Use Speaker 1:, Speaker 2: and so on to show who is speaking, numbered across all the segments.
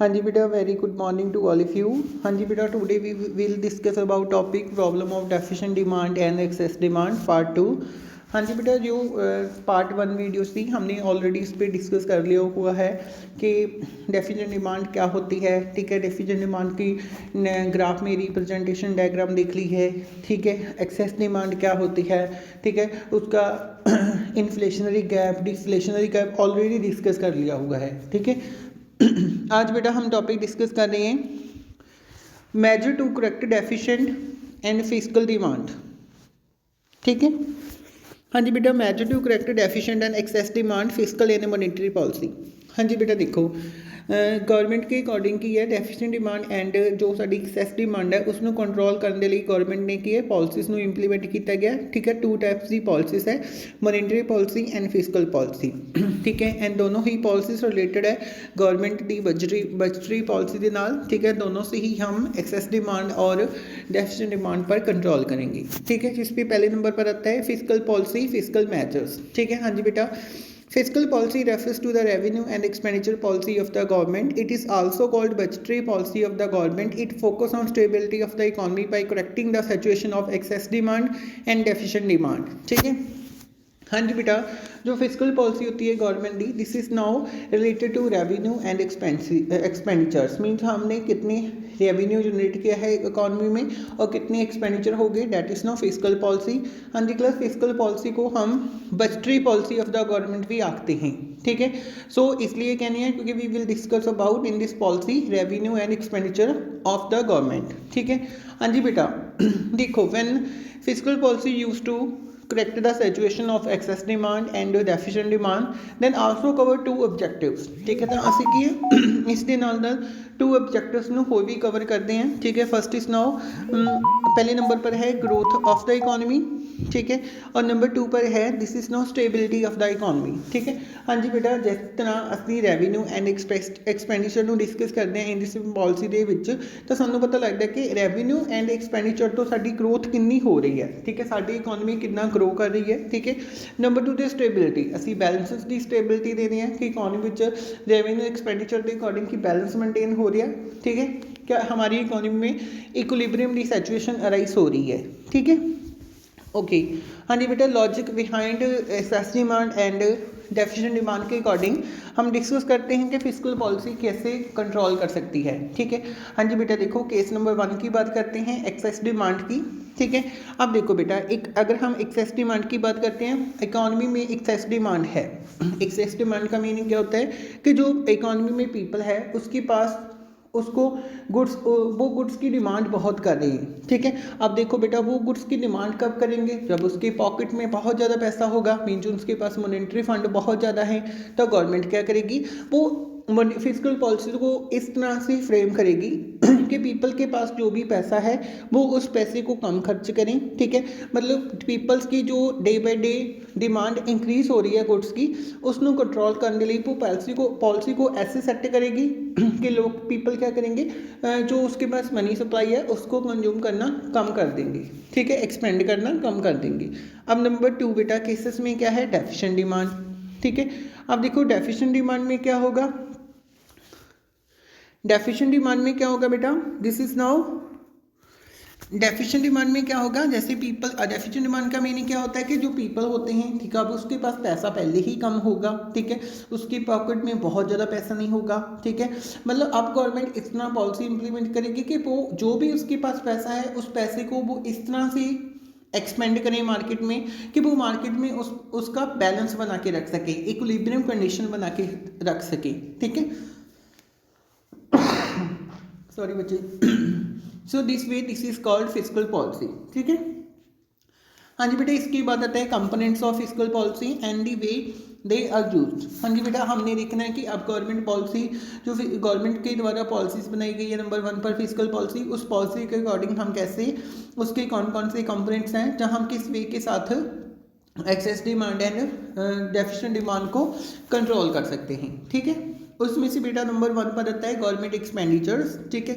Speaker 1: हाँ जी बेटा, very good morning to all of you. हाँ जी बेटा, today we will discuss about topic problem of deficient demand and excess demand part 2। हाँ जी बेटा, जो पार्ट 1 वीडियोस थी हमने ऑलरेडी इस पर डिस्कस कर लिया हुआ है कि डेफिशिएंट डिमांड क्या होती है। ठीक है, डेफिशिएंट डिमांड की ग्राफ में रिप्रेजेंटेशन डायग्राम देख ली है। ठीक है, एक्सेस डिमांड क्या होती है। ठीक है, उसका inflationary gap, deflationary gap already discuss कर लिया हुआ है। ठीक है, आज बेटा हम टॉपिक डिस्कस कर रहे हैं measure to correct deficient and physical demand. ठीक है, हाँ जी बेटा, measure to correct deficient and excess demand physical and monetary policy. हाँ जी बेटा, देखो गवर्नमेंट के अकॉर्डिंग की है डेफिशिएंट डिमांड एंड जो साड़ी एक्सेस डिमांड है उसਨੂੰ कंट्रोल करने लिए गवर्नमेंट ने की है पॉलिसीज़ ਨੂੰ इंप्लीमेंट किया गया। ठीक है, 2 टाइप्स की पॉलिसीज है, monetary policy and physical policy. ठीक है, एंड दोनों ही पॉलिसीज रिलेटेड है गवर्नमेंट की बजटरी पॉलिसी के नाल। ठीक है, दोनों से ही हम एक्सेस डिमांड और डेफिशिएंट डिमांड पर कंट्रोल करेंगे। ठीक है, जिस पे पहले नंबर पर आता है फिजिकल पॉलिसी, फिजिकल मेजर्स। ठीक है, हाँ जी बेटा, fiscal policy refers to the revenue and expenditure policy of the government. It is also called budgetary policy of the government. It focuses on stability of the economy by correcting the situation of excess demand and deficient demand. ठीक है, हाँ जी बेटा, जो physical policy होती है government की, this is now related to revenue and expenditures. Means हमने कितने रेवेन्यू जनरेट किया है इकोनॉमी में और कितने एक्सपेंडिचर हो गए, that is now physical policy. हाँ जी क्लास, फिजिकल पॉलिसी को हम budgetary policy of the government भी आखते हैं। ठीक है, सो इसलिए कहने हैं क्योंकि we will discuss about in this policy revenue and expenditure of the government. ठीक है, हाँ जी बेटा, देखो when physical policy use to correct the situation of excess demand and deficient demand, then also cover 2 objectives। ठीक है, तो ਅਸੀਂ ਕੀ ਇਸ ਦੇ ਨਾਲ 2 objectives ਨੂੰ ਹੋਰ ਵੀ कवर करते हैं। ठीक है, फर्स्ट इज नाउ पहले नंबर पर है ग्रोथ ऑफ द इकोनॉमी। ठीक है, और नंबर 2 पर है this is now stability of the economy. ठीक है, हाँ जी बेटा, जिस तरह ਅਸੀਂ ਰੈਵਨਿਊ ਐਂਡ ਐਕਸਪੈਂਡੀਚਰ ਨੂੰ ਡਿਸਕਸ ਕਰਦੇ ਹਾਂ ਇਨ ਦਿਸ ਪਾਲਿਸੀ ਦੇ ਵਿੱਚ, ਤਾਂ ਸਾਨੂੰ ਪਤਾ ਲੱਗਦਾ ਕਿ ਰੈਵਨਿਊ ਐਂਡ ਐਕਸਪੈਂਡੀਚਰ ਤੋਂ ਸਾਡੀ ਗਰੋਥ ਕਿੰਨੀ ਹੋ ਰਹੀ ਹੈ। ਠੀਕ ਹੈ, ਸਾਡੀ ਇਕਨੋਮੀ ਕਿੰਨਾ ग्रो कर रही है। ठीक है, नंबर 2 ਤੇ स्टेबिलिटी, ਅਸੀਂ बैलेंसिस की स्टेबिलिटी दे रहे हैं कि इकोनॉमी ਵਿੱਚ रेवेन्यू एक्सपेंडिचर के अकॉर्डिंग की बैलेंस मेंटेन हो रहा है। ठीक है, क्या हमारी इकोनॉमी में इक्विलिब्रियम की सिचुएशन अराइज हो रही है। ठीक है, ओके, हाँ जी बेटा, logic behind excess demand and deficient demand के अकॉर्डिंग हम डिस्कस करते हैं कि फिजिकल पॉलिसी कैसे कंट्रोल कर सकती है। ठीक है, हाँ जी बेटा, देखो केस नंबर 1 की बात करते हैं एक्सेस डिमांड की। ठीक है, अब देखो बेटा, एक अगर हम एक्सेस डिमांड की बात करते हैं, इकोनॉमी में एक्सेस डिमांड है। एक्सेस डिमांड का मीनिंग क्या होता है कि जो इकोनॉमी में पीपल है उसके पास उसको वो गुड्स की डिमांड बहुत कर रही है। ठीक है, अब देखो बेटा, वो गुड्स की डिमांड कब करेंगे, जब उसके पॉकेट में बहुत ज़्यादा पैसा होगा, मीन्स उसके पास मॉनेटरी फंड बहुत ज़्यादा है, तो गवर्नमेंट क्या करेगी, वो फिजिकल पॉलिसी को इस तरह से फ्रेम करेगी कि पीपल के पास जो भी पैसा है वो उस पैसे को कम खर्च करें। ठीक है, मतलब पीपल्स की जो day by day demand increase हो रही है गुड्स की, उसको कंट्रोल करने लिए वो पॉलिसी को ऐसे सेट करेगी कि लोग पीपल क्या करेंगे, जो उसके पास मनी सप्लाई है उसको कंज्यूम करना कम कर देंगे। ठीक है, एक्सपेंड करना कम कर देंगे। अब नंबर 2 बेटा, केसेस में क्या है, डेफिशिएंट डिमांड। ठीक है, अब देखो डेफिशिएंट डिमांड में क्या होगा, डेफिशिएंट डिमांड में क्या होगा बेटा, this is now deficient demand में क्या होगा, जैसे पीपल, डेफिशिएंट डिमांड का मीनिंग क्या होता है कि जो पीपल होते हैं, ठीक है, अब उसके पास पैसा पहले ही कम होगा। ठीक है, उसकी पॉकेट में बहुत ज़्यादा पैसा नहीं होगा। ठीक है, मतलब अब गवर्नमेंट इस तरह पॉलिसी इंप्लीमेंट करेगी कि वो जो भी उसके पास पैसा है उस पैसे को वो इस तरह से एक्सपेंड करें मार्केट में कि वो मार्केट में उसका बैलेंस बना के रख सके, इक्विलिब्रियम कंडीशन बना के रख सके। ठीक है, सॉरी बच्चे, so this way this is called physical policy. ठीक है, हाँ जी बेटा, इसकी बात आता है components of physical policy and the way they are used. हाँ जी बेटा, हमने देखना है कि अब गवर्नमेंट पॉलिसी, जो गवर्नमेंट के द्वारा पॉलिसीज बनाई गई है नंबर 1 पर फिजिकल पॉलिसी, उस पॉलिसी के अकॉर्डिंग हम कैसे, उसके कौन कौन से कंपोनेंट्स हैं जहाँ हम किस वे के साथ excess demand and deficient demand को कंट्रोल कर सकते हैं। ठीक है, उसमें से बेटा नंबर 1 पर आता है गवर्नमेंट एक्सपेंडिचर्स। ठीक है,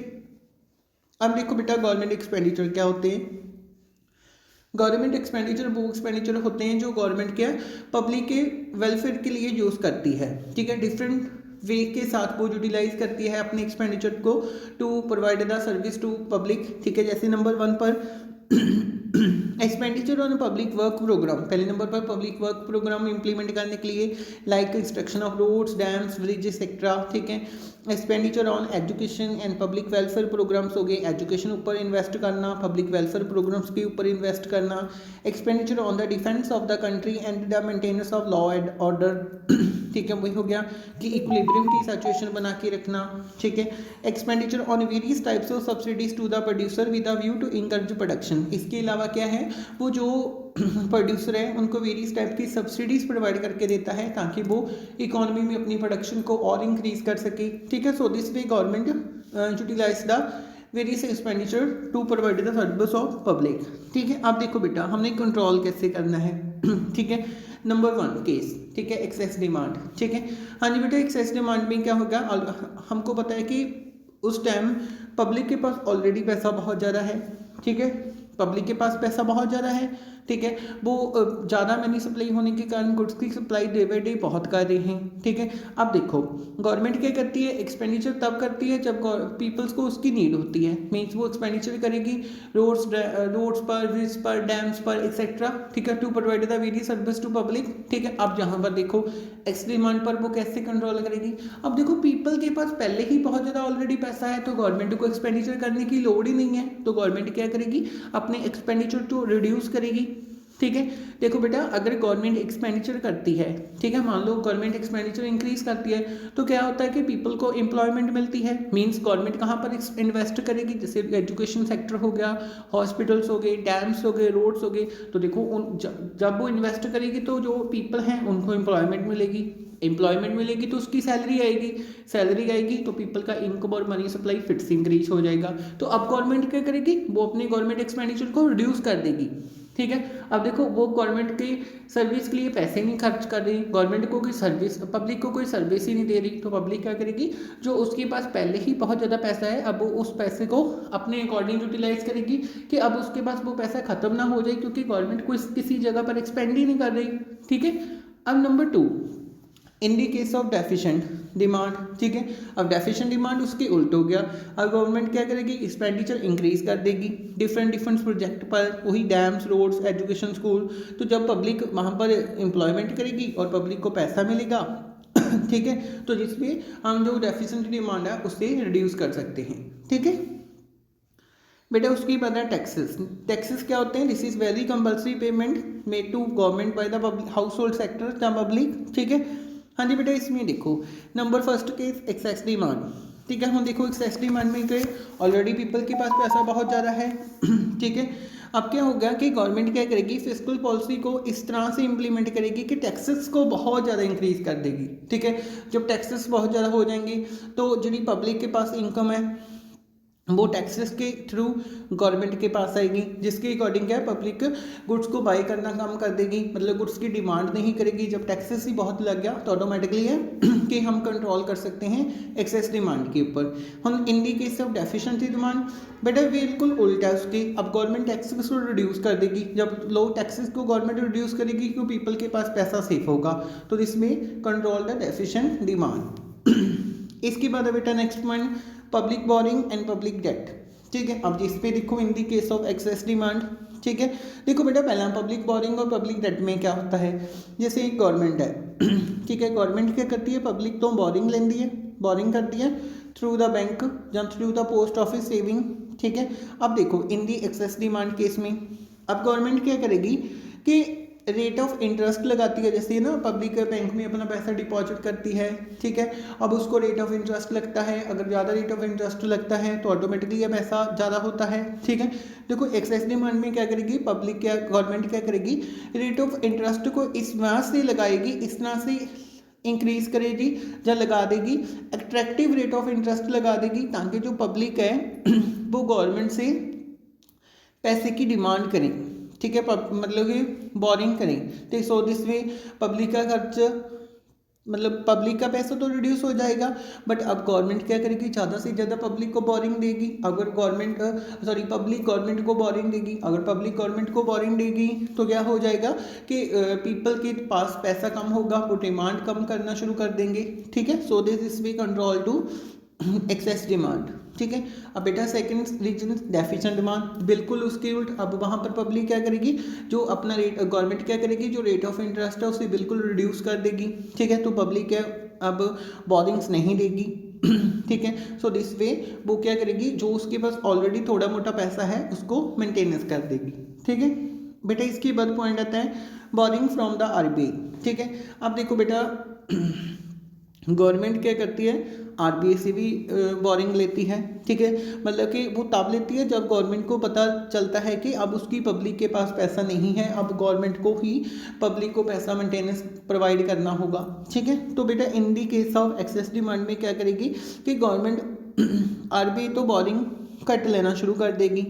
Speaker 1: अब देखो बेटा, गवर्नमेंट एक्सपेंडिचर क्या होते हैं, गवर्नमेंट एक्सपेंडिचर वो एक्सपेंडिचर होते हैं जो गवर्नमेंट के पब्लिक के वेलफेयर के लिए यूज़ करती है। ठीक है, डिफरेंट वे के साथ वो यूटिलाइज करती है अपने एक्सपेंडिचर को to provide the service to public, ठीक है। जैसे नंबर 1 पर expenditure on public work programme, पहले नंबर पर पब्लिक वर्क प्रोग्राम इंप्लीमेंट करने के लिए like construction of roads, dams, bridge etcetera, ठीक है। Expenditure on education and public welfare programmes हो गए, एजुकेशन ऊपर इन्वेस्ट करना, पब्लिक वेलफेयर प्रोग्राम्स के ऊपर इन्वेस्ट करना। Expenditure on the defence of the country and the maintenance of law and order, ठीक है, वही हो गया कि इक्विलिब्रियम की सिचुएशन बना के रखना, ठीक है। Expenditure on various types of subsidies to the producer with a view to encourage production, इसके अलावा क्या है वो जो प्रोड्यूसर है उनको वेरियस टाइप की सब्सिडीज प्रोवाइड करके देता है ताकि वो इकोनॉमी में अपनी प्रोडक्शन को और इंक्रीज कर सके, ठीक है। So this way government utilise the various expenditure to provide the service of public, ठीक है। अब देखो बेटा हमने कंट्रोल कैसे करना है, ठीक है। नंबर 1 केस, ठीक है, एक्सेस डिमांड, ठीक है। हाँ जी बेटा, एक्सेस डिमांड में क्या होगा, हमको पता है कि उस टाइम पब्लिक के पास ऑलरेडी पैसा बहुत ज़्यादा है, ठीक है, पब्लिक के पास पैसा बहुत ज़्यादा है, ठीक है। वो ज़्यादा मनी सप्लाई होने के कारण गुड्स की सप्लाई डे बाई डे बहुत कर रही हैं, ठीक है। अब देखो गवर्नमेंट क्या करती है, एक्सपेंडिचर तब करती है जब पीपल्स को उसकी नीड होती है, मीन्स वो एक्सपेंडिचर करेगी रोड्स पर, ब्रिज पर, डैम्स पर एक्सेट्रा, ठीक है, to provide the various service to public, ठीक है। अब जहाँ पर देखो एक्स डिमांड पर वो कैसे कंट्रोल करेगी, अब देखो पीपल के पास पहले ही बहुत ज़्यादा ऑलरेडी पैसा है तो गवर्नमेंट को एक्सपेंडिचर करने की लोड ही नहीं है, तो गवर्नमेंट क्या करेगी, अपने एक्सपेंडिचर को रिड्यूस करेगी, ठीक है। देखो बेटा अगर गवर्नमेंट एक्सपेंडिचर करती है, ठीक है, मान लो गवर्नमेंट एक्सपेंडिचर इंक्रीज करती है तो क्या होता है कि पीपल को एम्प्लॉयमेंट मिलती है, मींस गवर्नमेंट कहाँ पर इन्वेस्ट करेगी, जैसे एजुकेशन सेक्टर हो गया, हॉस्पिटल्स हो गए, डैम्स हो गए, रोड्स हो गए, तो देखो जब वो इन्वेस्ट करेगी तो जो पीपल हैं उनको एम्प्लॉयमेंट मिलेगी, एम्प्लॉयमेंट मिलेगी तो उसकी सैलरी आएगी, सैलरी आएगी तो पीपल का इनकम और मनी सप्लाई फिर से इंक्रीज हो जाएगा। तो अब गवर्नमेंट क्या करेगी, वो अपनी गवर्नमेंट एक्सपेंडिचर को रिड्यूस कर देगी, ठीक है। अब देखो वो गवर्नमेंट की सर्विस के लिए पैसे नहीं खर्च कर रही, गवर्नमेंट को कोई सर्विस, पब्लिक को कोई सर्विस ही नहीं दे रही, तो पब्लिक क्या करेगी, जो उसके पास पहले ही बहुत ज़्यादा पैसा है अब वो उस पैसे को अपने अकॉर्डिंग यूटिलाइज करेगी कि अब उसके पास वो पैसा खत्म ना हो जाए क्योंकि गवर्नमेंट को किसी जगह पर एक्सपेंड ही नहीं कर रही, ठीक है। अब number 2 in the case of deficient demand, ठीक है। अब डेफिशिएंट डिमांड उसके उल्ट हो गया, अब गवर्नमेंट क्या करेगी, एक्सपेंडिचर इंक्रीज कर देगी डिफरेंट प्रोजेक्ट पर, वही डैम्स, रोड्स, एजुकेशन, स्कूल, तो जब पब्लिक वहाँ पर एम्प्लॉयमेंट करेगी और पब्लिक को पैसा मिलेगा, ठीक है, तो जिसमें हम जो डेफिशिएंट डिमांड है उससे रिड्यूस कर सकते हैं, ठीक है बेटा। उसकी बाद है टैक्सेस, टैक्सेस क्या होते हैं, this is very compulsory payment made to government by the household sector the public, ठीक है। हाँ जी बेटा, इसमें देखो number first case excess demand, ठीक है। हम देखो एक्सेस डिमांड में गए, ऑलरेडी पीपल के पास पैसा बहुत ज़्यादा है, ठीक है। अब क्या होगा कि गवर्नमेंट क्या करेगी, फिस्कल पॉलिसी को इस तरह से इम्प्लीमेंट करेगी कि टैक्सेस को बहुत ज़्यादा इंक्रीज कर देगी, ठीक है। जब टैक्सेस बहुत ज़्यादा हो जाएंगे तो जी पब्लिक के पास इनकम है वो टैक्सेस के थ्रू गवर्नमेंट के पास आएगी, जिसके अकॉर्डिंग क्या है पब्लिक गुड्स को बाई करना कम कर देगी, मतलब गुड्स की डिमांड नहीं करेगी। जब टैक्सेस ही बहुत लग गया तो ऑटोमेटिकली है कि हम कंट्रोल कर सकते हैं एक्सेस डिमांड के ऊपर। हम in the case of deficiency demand बेटा बिल्कुल उल्टा है उसकी, अब गवर्नमेंट टैक्सेस को रिड्यूस कर देगी, जब लो टैक्सेस को गवर्नमेंट रिड्यूस करेगी क्यों पीपल के पास पैसा सेफ होगा, तो इसमें कंट्रोल द डेफिशिएंट डिमांड। इसके बाद बेटा next point public borrowing and public debt, ठीक है। अब जिस पे देखो in the case of excess demand, ठीक है। देखो बेटा पहला पब्लिक बोरिंग और पब्लिक डेट में क्या होता है, जैसे एक गवर्नमेंट है, ठीक है, गवर्नमेंट क्या करती है, पब्लिक तो बोरिंग लेती है, बोरिंग करती है थ्रू द बैंक या through the post office saving, ठीक है। अब देखो in the excess demand case में अब गवर्नमेंट क्या करेगी कि रेट ऑफ इंटरेस्ट लगाती है, जैसे ना पब्लिक बैंक में अपना पैसा डिपॉजिट करती है, ठीक है। अब उसको रेट ऑफ इंटरेस्ट लगता है, अगर ज़्यादा रेट ऑफ इंटरेस्ट लगता है तो ऑटोमेटिकली ये पैसा ज़्यादा होता है, ठीक है। देखो एक्सेस डिमांड में क्या करेगी पब्लिक, क्या गवर्नमेंट क्या करेगी, रेट ऑफ इंटरेस्ट को इस तरह से लगाएगी, इस तरह से इंक्रीज करेगी या लगा देगी, अट्रैक्टिव रेट ऑफ इंटरेस्ट लगा देगी ताकि जो पब्लिक है वो गवर्नमेंट से पैसे की डिमांड करें, ठीक है, मतलब कि बोरिंग करें, तो सो दिस वे पब्लिक का खर्च मतलब पब्लिक का पैसा तो रिड्यूस हो जाएगा, बट अब गवर्नमेंट क्या करेगी, ज़्यादा से ज़्यादा पब्लिक को बोरिंग देगी। अगर गवर्नमेंट पब्लिक गवर्नमेंट को बोरिंग देगी, अगर पब्लिक गवर्नमेंट को बोरिंग देगी तो क्या हो जाएगा कि पीपल के पास पैसा कम होगा, वो डिमांड कम करना शुरू कर देंगे। ठीक है, so this is way control to excess demand. ठीक है, अब बेटा सेकंड रीजन डेफिशिएंट डिमांड, बिल्कुल उसके उल्ट। अब वहाँ पर पब्लिक क्या करेगी, जो अपना रेट, गवर्नमेंट क्या करेगी, जो रेट ऑफ इंटरेस्ट है उसे बिल्कुल रिड्यूस कर देगी। ठीक है, तो पब्लिक क्या अब बोरिंग्स नहीं देगी। ठीक है, सो दिस वे वो क्या करेगी, जो उसके पास ऑलरेडी थोड़ा मोटा पैसा है उसको मेंटेनेंस कर देगी। ठीक है बेटा, इसके बाद पॉइंट आता है बोरिंग फ्रॉम द आरबीआई। ठीक है, अब देखो बेटा गवर्नमेंट क्या करती है, आरबीआई से भी बोरिंग लेती है। ठीक है, मतलब कि वो तब लेती है जब गवर्नमेंट को पता चलता है कि अब उसकी पब्लिक के पास पैसा नहीं है, अब गवर्नमेंट को ही पब्लिक को पैसा मेंटेनेंस प्रोवाइड करना होगा। ठीक है, तो बेटा in the case of excess demand में क्या करेगी कि गवर्नमेंट आरबीआई तो बोरिंग कट लेना शुरू कर देगी।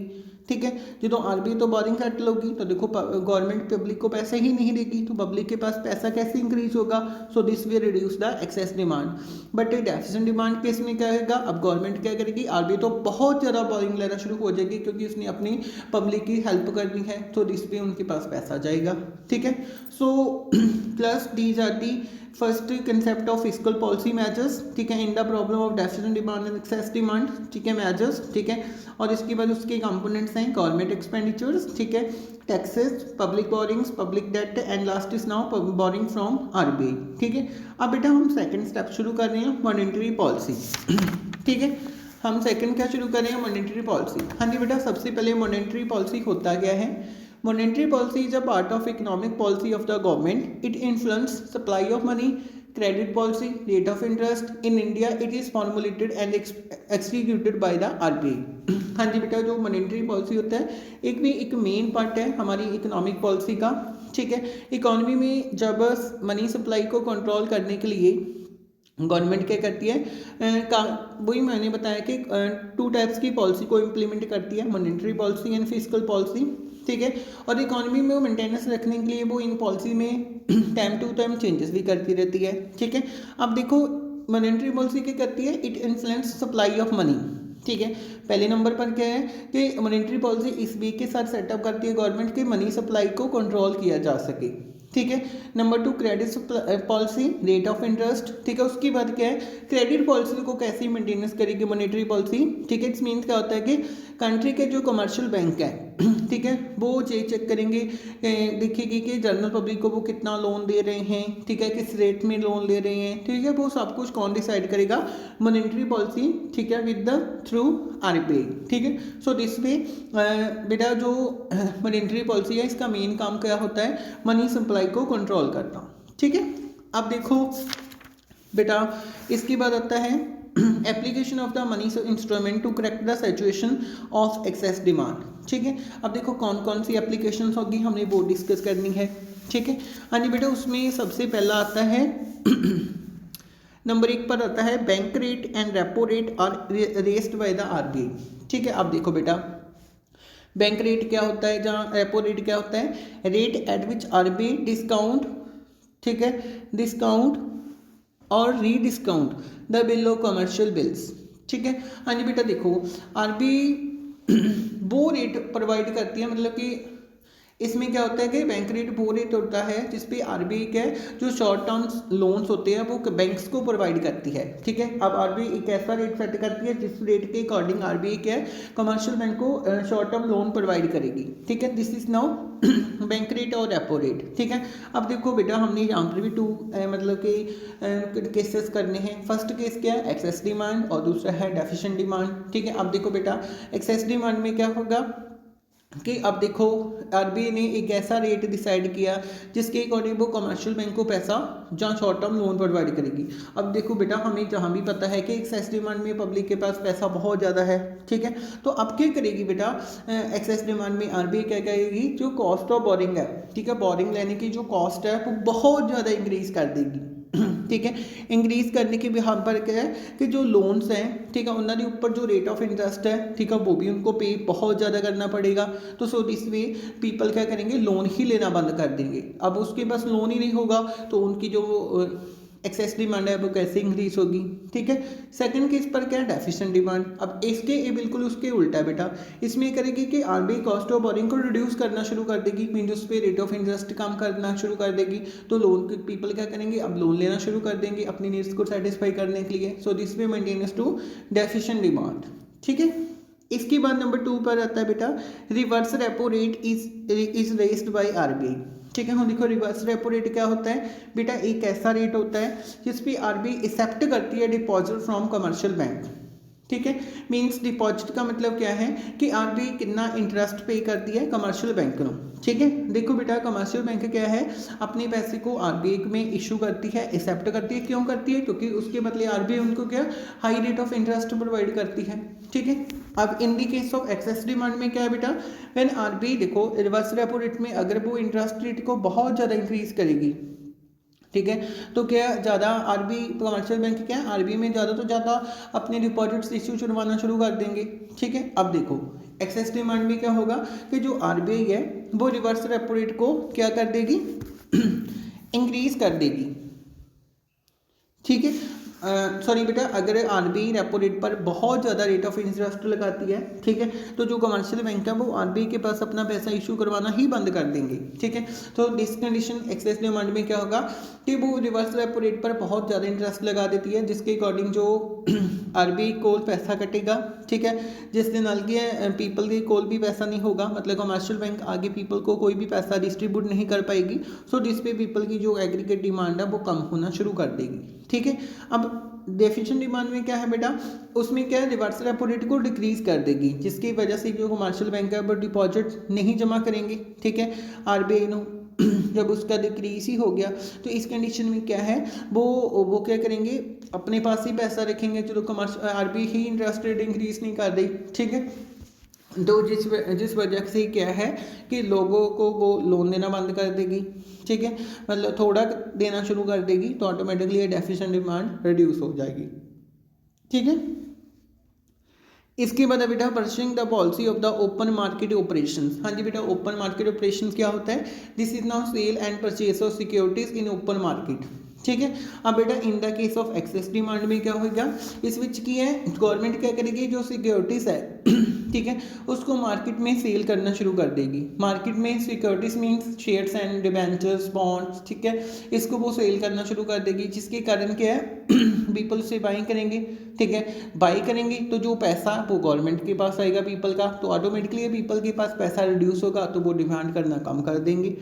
Speaker 1: ठीक है, जो आरबीआई तो बोरिंग कट लोगी तो देखो गवर्नमेंट पब्लिक को पैसे ही नहीं देगी, तो पब्लिक के पास पैसा कैसे इंक्रीज होगा, सो this way reduce the excess demand. But deficient demand case में क्या होगा, अब गवर्नमेंट क्या करेगी, आरबीआई तो बहुत ज़्यादा बोरिंग लेना शुरू हो जाएगी क्योंकि उसने अपनी पब्लिक की हेल्प करनी है, तो दिस वे उनके पास पैसा जाएगा। ठीक है, so plus these are the first concept of fiscal policy measures. ठीक है, in the problem of deficient demand and excess demand. ठीक है, मेजर्स। ठीक है, और इसके बाद उसके कंपोनेंट्स हैं गवर्नमेंट एक्सपेंडिचर्स, ठीक है, taxes, public borings, public debt and last is now boring from RBI. ठीक है, अब बेटा हम सेकंड स्टेप शुरू कर रहे हैं, मॉनेटरी पॉलिसी। ठीक है, हम सेकंड क्या शुरू कर रहे हैं, मॉनेटरी पॉलिसी। हाँ जी बेटा, सबसे पहले मॉनेटरी पॉलिसी होता क्या है, monetary policy is a part of economic policy of the government. It influence supply of money, credit policy, rate of interest. In India it is formulated and executed bye the RBI. हाँ जी बेटा, जो monetary policy होता है एक main part है हमारी economic policy का। ठीक है, इकोनॉमी में जब मनी सप्लाई को कंट्रोल करने के लिए गवर्नमेंट क्या करती है, वही मैंने बताया कि टू टाइप्स की पॉलिसी को इम्प्लीमेंट करती है, monetary policy and fiscal policy. ठीक है, और इकोनॉमी में वो मेंटेनेंस रखने के लिए वो इन पॉलिसी में टाइम टू टाइम चेंजेस भी करती रहती है। ठीक है, अब देखो मॉनेटरी पॉलिसी क्या करती है, it influence supply of money. ठीक है, पहले नंबर पर क्या है कि मॉनेटरी पॉलिसी इस वे के साथ सेटअप करती है गवर्नमेंट की मनी सप्लाई को कंट्रोल किया जा सके। ठीक है, number 2 credit policy, rate of interest. ठीक है, उसके बाद क्या है, क्रेडिट पॉलिसी को कैसे मेंटेनेंस करेगी मॉनेटरी पॉलिसी। ठीक है, इट्स मीन्स क्या होता है कि कंट्री के जो कमर्शियल बैंक है, ठीक है, वो ये चेक करेंगे, देखेंगे कि जनरल पब्लिक को वो कितना लोन दे रहे हैं। ठीक है, किस रेट में लोन ले रहे हैं। ठीक है, वो सब कुछ कौन डिसाइड करेगा, मॉनेटरी पॉलिसी। ठीक है, विद द थ्रू आरबीआई। ठीक है, सो दिस वे बेटा जो मॉनेटरी पॉलिसी है इसका मेन काम क्या होता है, मनी सप्लाई को कंट्रोल करना। ठीक है, अब देखो बेटा इसके बाद आता है application of the money instrument to correct the situation of excess demand. ठीक है, अब देखो कौन कौन सी एप्लीकेशन होगी हमने वो डिस्कस करनी है। ठीक है, हाँ जी बेटा, उसमें सबसे पहला आता है नंबर 1 पर आता है bank rate and repo rate are raised by the RBI. ठीक है, अब देखो बेटा बैंक रेट क्या होता है, जहाँ रेपो रेट क्या होता है, rate at which RBI discount, ठीक है, डिस्काउंट और री discount the bill of commercial bills. ठीक है, हाँ जी बेटा, देखो आरबीआई वो रेट प्रोवाइड करती है, मतलब कि इसमें क्या होता है कि बैंक रेट वो रेट होता है जिसपे आरबीआई क्या है, जो शॉर्ट टर्म लोन्स होते हैं वो बैंक्स को प्रोवाइड करती है। ठीक है, अब आरबीआई एक ऐसा रेट सेट करती है जिस रेट के अकॉर्डिंग आरबीआई क्या है, कमर्शियल बैंक को शॉर्ट टर्म लोन प्रोवाइड करेगी। ठीक है, this is now bank rate और रेपो रेट। ठीक है, अब देखो बेटा हमने यहाँ पर भी टू मतलब कि केसेस करने हैं। फर्स्ट केस क्या है, एक्सेस डिमांड, और दूसरा है डेफिशिएंट डिमांड। ठीक है, अब देखो बेटा एक्सेस डिमांड में क्या होगा कि अब देखो आरबीआई ने एक ऐसा रेट डिसाइड किया जिसके अकॉर्डिंग वो कमर्शियल बैंक को पैसा जहाँ शॉर्ट टर्म लोन प्रोवाइड करेगी। अब देखो बेटा हमें जहाँ भी पता है कि एक्सेस डिमांड में पब्लिक के पास पैसा बहुत ज़्यादा है। ठीक है, तो अब क्या करेगी बेटा, एक्सेस डिमांड में आरबीआई क्या करेगी, जो कॉस्ट ऑफ बोरिंग है, ठीक है, बोरिंग लेने की जो कॉस्ट है वो बहुत ज़्यादा इंक्रीज कर देगी। ठीक है, इंक्रीज करने के बिहाफ पर क्या है कि जो लोन्स हैं, ठीक है, उन्होंने ऊपर जो रेट ऑफ इंटरेस्ट है, ठीक है, वो भी उनको पे बहुत ज़्यादा करना पड़ेगा। तो सो दिस वे पीपल क्या करेंगे, लोन ही लेना बंद कर देंगे। अब उसके पास लोन ही नहीं होगा तो उनकी जो एक्सेस डिमांड है वो कैसे इंक्रीज होगी, ठीक है। सेकंड केस पर क्या है, डेफिशिएंट डिमांड। अब इसके ये बिल्कुल उसके उल्टा है बेटा, इसमें करेगी कि आरबीआई कॉस्ट ऑफ बोरिंग को रिड्यूस करना शुरू कर देगी, मीन उस पर रेट ऑफ इंटरेस्ट कम करना शुरू कर देगी, तो लोन के पीपल क्या करेंगे, अब लोन लेना शुरू कर देंगे अपनी नीड्स को सेटिस्फाई करने के लिए। So this way maintains to deficient demand, ठीक है। इसके बाद नंबर 2 पर आता है बेटा, reverse repo rate is raised by RBI, ठीक है। हम देखो रिवर्स रेपो रेट क्या होता है बेटा, एक ऐसा रेट होता है जिस पे आरबीआई एक्सेप्ट करती है डिपॉजिट फ्रॉम कमर्शियल बैंक, ठीक है। मींस डिपॉजिट का मतलब क्या है कि आरबीआई कितना इंटरेस्ट पे करती है कमर्शियल बैंक को, ठीक है। देखो बेटा कमर्शियल बैंक क्या है, अपने पैसे को आरबीआई में इशू करती है, एक्सेप्ट करती है। क्यों करती है, क्योंकि उसके बदले आरबीआई उनको क्या high rate of interest provide करती है, ठीक है। अब in the case of excess demand में क्या है बेटा, व्हेन आरबीआई देखो रिवर्स रेपो रेट में अगर वो इंटरेस्ट रेट को बहुत ज़्यादा इंक्रीज करेगी, ठीक है, तो क्या ज़्यादा आरबीआई कमर्शियल बैंक क्या है आरबीआई में ज़्यादा तो ज़्यादा अपने डिपॉजिट्स इश्यू करवाना शुरू कर देंगे, ठीक है। अब देखो एक्सेस डिमांड में क्या होगा कि जो आरबीआई है वो रिवर्स रेपो रेट को क्या कर देगी इंक्रीज कर देगी, ठीक है। सॉरी बेटा, अगर आरबीआई रेपो रेट पर बहुत ज़्यादा रेट ऑफ इंटरेस्ट लगाती है, ठीक है, तो जो कमर्शियल बैंक है वो आरबीआई के पास अपना पैसा इशू करवाना ही बंद कर देंगे, ठीक है। तो दिस कंडीशन एक्सेस डिमांड में क्या होगा कि वो रिवर्स रेपो रेट पर बहुत ज़्यादा इंटरेस्ट लगा देती है, जिसके अकॉर्डिंग जो आरबीआई कोल पैसा कटेगा, ठीक है, जिस दिन अलग पीपल के कोल भी पैसा नहीं होगा, मतलब कमर्शियल बैंक आगे पीपल को कोई भी पैसा डिस्ट्रीब्यूट नहीं कर पाएगी। सो जिस पे पीपल की जो एग्रीगेट डिमांड है वो कम होना शुरू कर देगी, ठीक है। अब डेफिशिएंट डिमांड में क्या है बेटा, उसमें क्या है रिवर्स रेपो रेट को डिक्रीज कर देगी, जिसकी वजह से जो कमर्शियल बैंक है वो डिपॉजिट नहीं जमा करेंगे, ठीक है। आरबीआई नो जब उसका डिक्रीज ही हो गया तो इस कंडीशन में क्या है वो क्या करेंगे अपने पास ही पैसा रखेंगे, चलो कमर्शियल आरबीआई ही इंटरेस्ट रेट इंक्रीज नहीं कर रही, ठीक है। तो जिस वजह से क्या है कि लोगों को वो लोन देना बंद कर देगी, ठीक है, मतलब थोड़ा देना शुरू कर देगी, तो ऑटोमेटिकली डेफिशिएंट डिमांड रिड्यूस हो जाएगी, ठीक है। इसके बाद बेटा pursuing the policy of the open market operations. हाँ जी बेटा, ओपन मार्केट ऑपरेशंस क्या होता है, this is now sale and purchase of securities in open market, ठीक है। अब बेटा in the case of excess demand में क्या होगा, इस विच की है गवर्नमेंट क्या करेगी, जो सिक्योरिटीज है ठीक है उसको मार्केट में सेल करना शुरू कर देगी। मार्केट में securities means shares and debentures bonds, ठीक है, इसको वो सेल करना शुरू कर देगी, जिसके कारण क्या है पीपल से बाइंग करेंगे, ठीक है। बाई करेंगे तो जो पैसा वो गवर्नमेंट के पास आएगा पीपल का, तो ऑटोमेटिकली पीपल के पास पैसा रिड्यूस होगा, तो वो डिमांड करना कम कर देंगे।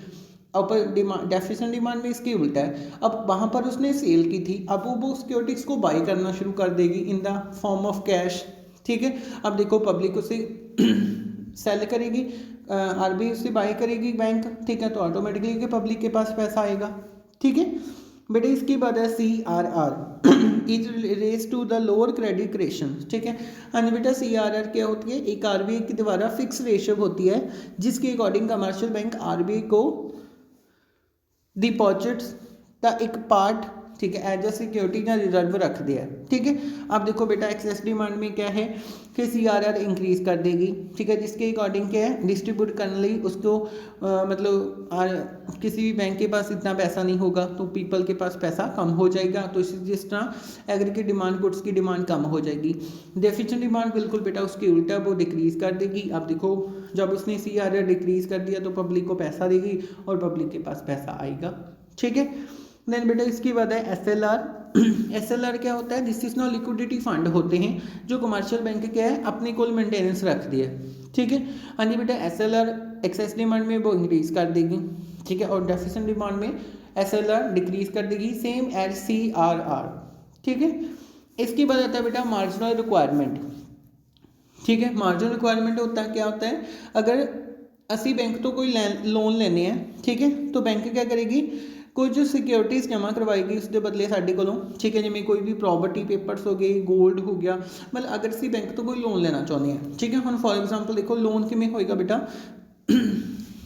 Speaker 1: अब डिमांड डेफिशिएंट डिमांड में इसकी उल्टा है, अब वहाँ पर उसने सेल की थी, अब वो सिक्योरिटीज़ को बाई करना शुरू कर देगी in the form of cash, ठीक है। अब देखो पब्लिक उसे सेल करेगी, आरबीआई उससे बाई करेगी बैंक, ठीक है, तो ऑटोमेटिकली पब्लिक के पास पैसा आएगा, ठीक है। बेटा इसके बाद है CRR is raise to the lower credit creation, ठीक है। हाँ बेटा CRR क्या होती है, एक आरबीआई के द्वारा फिक्स रेशो होती है, जिसके अकॉर्डिंग कमर्शियल बैंक आरबीआई को डिपॉजिट्स का एक पार्ट, ठीक है, एज अ सिक्योरिटी या रिजर्व रख दिया है, ठीक है। अब देखो बेटा एक्सेस डिमांड में क्या है कि CRR इंक्रीज कर देगी, ठीक है, जिसके अकॉर्डिंग क्या है डिस्ट्रीब्यूट करने लिए उसको मतलब किसी भी बैंक के पास इतना पैसा नहीं होगा, तो पीपल के पास पैसा कम हो जाएगा, तो जिस तरह एग्रीगेट डिमांड गुड्स की डिमांड कम हो जाएगी। डेफिशिएंट डिमांड बिल्कुल बेटा उसकी उल्टा, वो डिक्रीज कर देगी। अब देखो जब उसने CRR डिक्रीज कर दिया तो पब्लिक को पैसा देगी और पब्लिक के पास पैसा आएगा, ठीक है। देन बेटा इसके बाद है SLR क्या होता है, this is no liquidity fund होते हैं जो कमर्शियल बैंक क्या है अपने कोल मेंटेनेंस रखती है, ठीक है। हाँ जी बेटा SLR एक्सेस डिमांड में वो इंक्रीज कर देगी, ठीक है, और डेफिशिएंट डिमांड में SLR डिक्रीज कर देगी, सेम एज CRR, ठीक है। इसके बाद आता है बेटा मार्जिनल रिक्वायरमेंट, ठीक है। मार्जिनल रिक्वायरमेंट होता है क्या होता है, अगर असी बैंक तो कोई लोन लेने हैं, ठीक है, तो बैंक क्या करेगी कुछ सिक्योरिटीज़ जमा करवाएगी उसके बदले साढ़े कोलों, ठीक है, जिमें कोई भी प्रॉपर्टी पेपर्स हो गए, गोल्ड हो गया, मतलब अगर असी बैंक तो कोई लोन लेना चाहते हैं, ठीक है। हम फॉर एग्जांपल देखो लोन किमें होएगा बेटा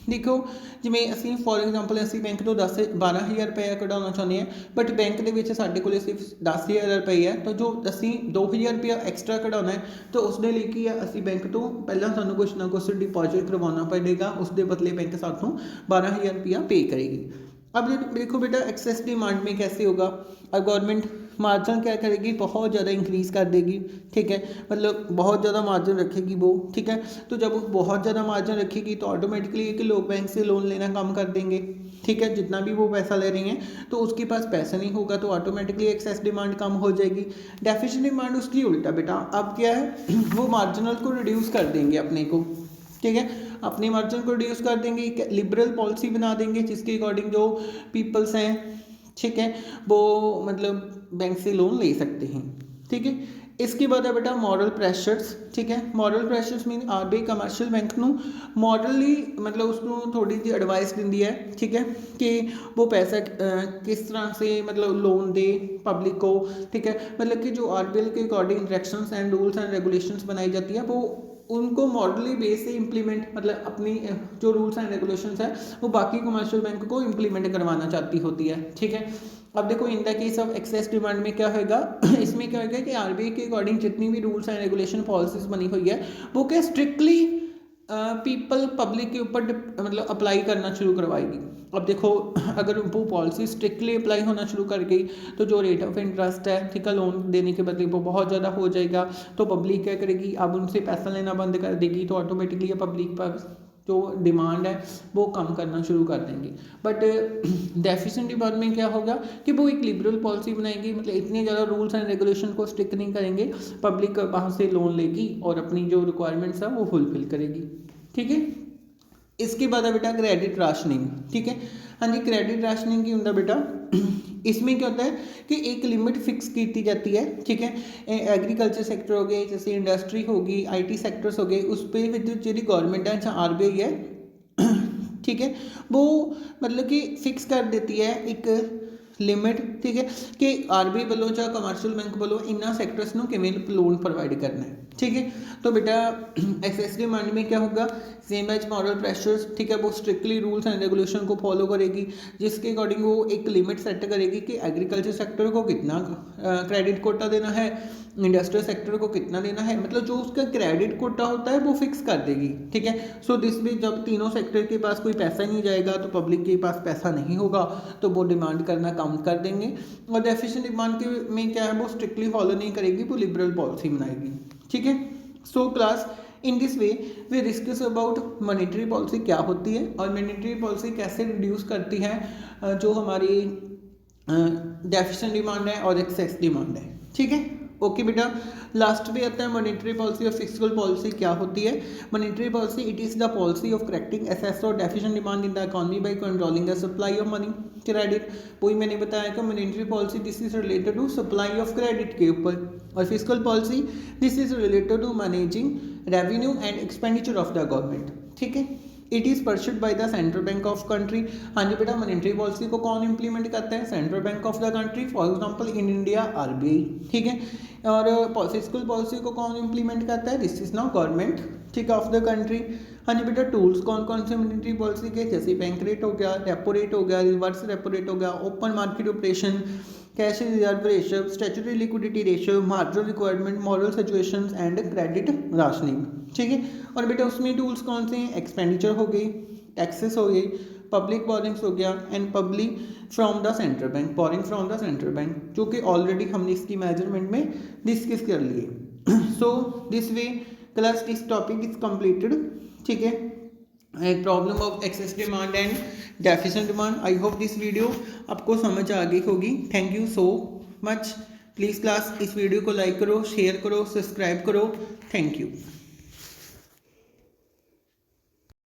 Speaker 1: देखो जिमें असी फॉर एग्जांपल असी बैंक तो 12,000 रुपया कढ़ाना चाहते हैं, बट बैंक के विच साढ़े कोल सिर्फ 10,000 रुपये है, तो जो असी 2,000 रुपया एक्सट्रा कढ़ाना है तो उसके लिए की है असी बैंक तो पहला सानू कुछ ना कुछ डिपॉजिट करवाना पड़ेगा, उसके बदले बैंक साथों 12,000 रुपया पे करेगी। अब देखो बेटा एक्सेस डिमांड में कैसे होगा। अब गवर्नमेंट मार्जिन क्या करेगी, बहुत ज़्यादा इंक्रीज़ कर देगी, ठीक है, मतलब बहुत ज़्यादा मार्जिन रखेगी वो, ठीक है। तो जब वो बहुत ज़्यादा मार्जिन रखेगी तो ऑटोमेटिकली कि लोग बैंक से लोन लेना कम कर देंगे, ठीक है, जितना भी वो पैसा ले रही हैं तो उसके पास पैसा नहीं होगा तो ऑटोमेटिकली एक्सेस डिमांड कम हो जाएगी। डेफिसिट डिमांड उसकी उल्टा बेटा, अब क्या है वो मार्जिनल को रिड्यूस कर देंगे अपने को, ठीक है, अपने मार्जिन को रिड्यूस कर देंगे, लिबरल पॉलिसी बना देंगे जिसके अकॉर्डिंग जो पीपल्स हैं, ठीक है, वो मतलब बैंक से लोन ले सकते हैं, ठीक है। इसके बाद है बेटा मॉरल प्रेशर्स, ठीक है। Moral pressures mean RBI commercial bank ਨੂੰ मॉरली मतलब उसको थोड़ी सी एडवाइस दिंदी है, ठीक है, कि वो पैसा किस तरह से मतलब लोन दे पब्लिक को, ठीक है, मतलब कि जो आरबीआई के according directions and rules and regulations बनाई जाती है वो उनको मॉडली बेस से इम्प्लीमेंट मतलब अपनी जो रूल्स एंड रेगुलेशंस है वो बाकी कमर्शियल बैंक को इम्प्लीमेंट करवाना चाहती होती है, ठीक है। अब देखो इन the case of excess demand में क्या होगा इसमें क्या होगा कि आरबीआई के अकॉर्डिंग जितनी भी रूल्स एंड रेगुलेशन पॉलिसीज बनी हुई है वो क्या स्ट्रिक्टली पीपल पब्लिक के ऊपर मतलब अप्लाई करना शुरू करवाएगी। अब देखो अगर वो पॉलिसी स्ट्रिक्टली अप्लाई होना शुरू कर गई तो जो रेट ऑफ इंटरेस्ट है, ठीक है, लोन देने के बदले वो बहुत ज़्यादा हो जाएगा, तो पब्लिक क्या करेगी, अब उनसे पैसा लेना बंद कर देगी, तो ऑटोमेटिकली पब्लिक पर जो डिमांड है वो कम करना शुरू कर देंगे। बट डेफिसिट डिमांड में क्या होगा कि वो एक लिबरल पॉलिसी बनाएंगे, मतलब इतने ज़्यादा रूल्स एंड रेगुलेशन को स्ट्रिक्ट नहीं करेंगे, पब्लिक वहाँ से लोन लेगी और अपनी जो रिक्वायरमेंट्स है वो फुलफिल करेगी, ठीक है। इसके बाद है बेटा क्रेडिट राशनिंग, ठीक है। हाँ जी, क्रेडिट राशनिंग की होता बेटा इसमें क्या होता है कि एक लिमिट फिक्स की जाती है, ठीक है, एग्रीकल्चर सेक्टर हो गए, जैसे इंडस्ट्री होगी, आईटी सेक्टर्स हो गए, उस पर जी गवर्नमेंट है जहाँ आरबीआई है ठीक है, वो मतलब कि फिक्स कर देती है एक लिमिट, ठीक है, कि आरबीआई वालों ਜਾਂ कमर्शियल बैंक वालों इन्होंने सैक्टर्स ਨੂੰ ਕਿਵੇਂ लोन प्रोवाइड करना है, ठीक है। तो बेटा एक्सेस डिमांड में क्या होगा, सेम एज मॉरल प्रेशर्स, ठीक है, वो स्ट्रिक्टली रूल्स एंड रेगुलेशन को फॉलो करेगी, जिसके अकॉर्डिंग वो एक लिमिट सेट करेगी कि एग्रीकल्चर सेक्टर को कितना क्रेडिट कोटा देना है, इंडस्ट्रियल सेक्टर को कितना देना है, मतलब जो उसका क्रेडिट कोटा होता है वो फिक्स कर देगी, ठीक है। सो दिस भी जब तीनों सेक्टर के पास कोई पैसा नहीं जाएगा तो पब्लिक के पास पैसा नहीं होगा तो वो डिमांड करना कम कर देंगे, और डेफिसिट डिमांड के में क्या है वो स्ट्रिक्टली फॉलो नहीं करेगी, वो लिबरल पॉलिसी बनाएगी, ठीक है। So class in this way we discuss about monetary policy क्या होती है और मॉनेटरी पॉलिसी कैसे रिड्यूस करती है जो हमारी डेफिसिट डिमांड है और एक्सेस डिमांड है, ठीक है। ओके बेटा, लास्ट पे आता है मॉनेटरी पॉलिसी और फिस्कल पॉलिसी क्या होती है। Monetary policy it is the policy of correcting excess और deficient demand in the economy by controlling the supply of money credit. वही मैंने बताया कि monetary policy this is related to supply of credit के ऊपर, और fiscal policy this is related to managing revenue and expenditure of the government, ठीक है। It is pursued by the central bank of country. हाँ जी बेटा, monetary policy को कौन इंप्लीमेंट करता है, central bank of the country, for example in India RBI, ठीक है। और फिस्कल पॉलिसी को कौन इंप्लीमेंट करता है, दिस इज नाउ गवर्नमेंट, ठीक है, ऑफ द कंट्री। हाँ जी बेटा, टूल्स कौन कौन से मॉनेटरी पॉलिसी के, जैसे बैंक रेट हो गया, रेपो रेट हो गया, रिवर्स रेपो रेट हो गया, open market operation, cash reserve ratio, statutory liquidity ratio, marginal requirement, moral situations and credit rationing, ठीक है। और बेटा उसमें टूल्स कौन से हैं, एक्सपेंडिचर हो गई, टैक्सेस हो गई, पब्लिक बोरिंग्स हो गया, and public from the central bank, boring from the central bank, जो कि ऑलरेडी हमने इसकी मेजरमेंट में डिस्कस कर लिए। So this way class this topic is completed, ठीक है, एक problem of excess demand and deficit demand. I hope this video आपको समझ आ गई होगी। Thank you so much. Please class इस वीडियो को लाइक करो, शेयर करो, सब्सक्राइब करो। Thank you.